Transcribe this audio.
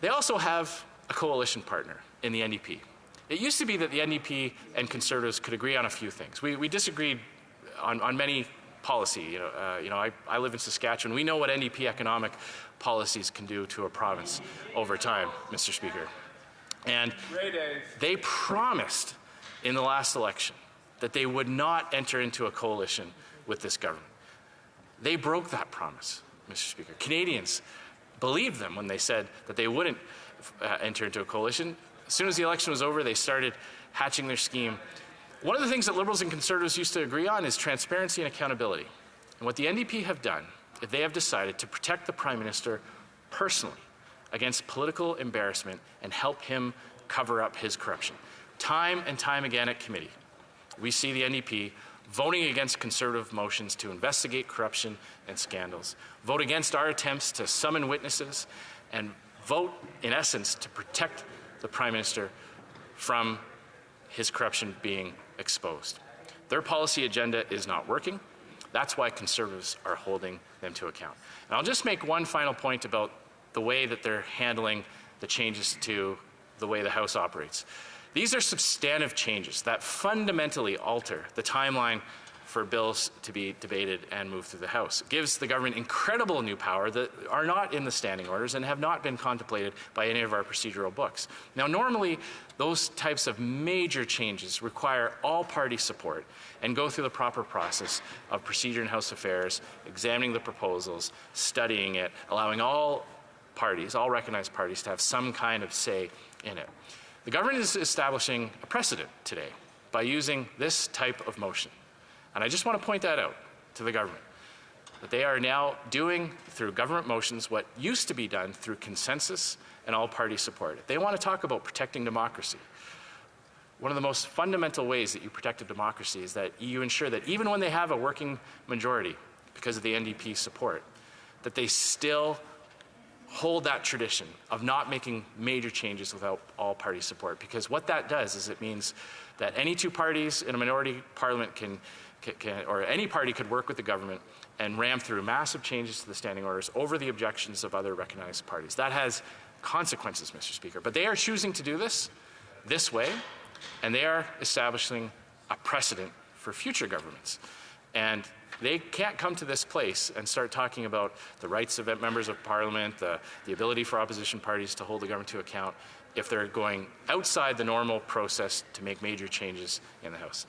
They also have a coalition partner in the NDP. It used to be that the NDP and Conservatives could agree on a few things. We disagreed on many policy. I live in Saskatchewan. We know what NDP economic policies can do to a province over time, Mr. Speaker. And they promised in the last election that they would not enter into a coalition with this government. They broke that promise, Mr. Speaker. Canadians believed them when they said that they wouldn't enter into a coalition. As soon as the election was over, they started hatching their scheme. One of the things that Liberals and Conservatives used to agree on is transparency and accountability. And what the NDP have done is they have decided to protect the Prime Minister personally against political embarrassment and help him cover up his corruption. Time and time again at committee, we see the NDP voting against Conservative motions to investigate corruption and scandals, vote against our attempts to summon witnesses, and vote, in essence, to protect the Prime Minister from his corruption being exposed. Their policy agenda is not working. That's why Conservatives are holding them to account. And I'll just make one final point about the way that they're handling the changes to the way the House operates. These are substantive changes that fundamentally alter the timeline for bills to be debated and moved through the House. It gives the government incredible new power that are not in the standing orders and have not been contemplated by any of our procedural books. Now, normally, those types of major changes require all party support and go through the proper process of procedure in House Affairs, examining the proposals, studying it, allowing all parties, all recognized parties, to have some kind of say in it. The government is establishing a precedent today by using this type of motion. And I just want to point that out to the government, that they are now doing through government motions what used to be done through consensus and all-party support. If they want to talk about protecting democracy, one of the most fundamental ways that you protect a democracy is that you ensure that even when they have a working majority because of the NDP support, that they still hold that tradition of not making major changes without all-party support. Because what that does is it means that any two parties in a minority parliament or any party could work with the government and ram through massive changes to the standing orders over the objections of other recognized parties. That has consequences, Mr. Speaker. But they are choosing to do this way, and they are establishing a precedent for future governments. And they can't come to this place and start talking about the rights of members of parliament, the ability for opposition parties to hold the government to account if they're going outside the normal process to make major changes in the House.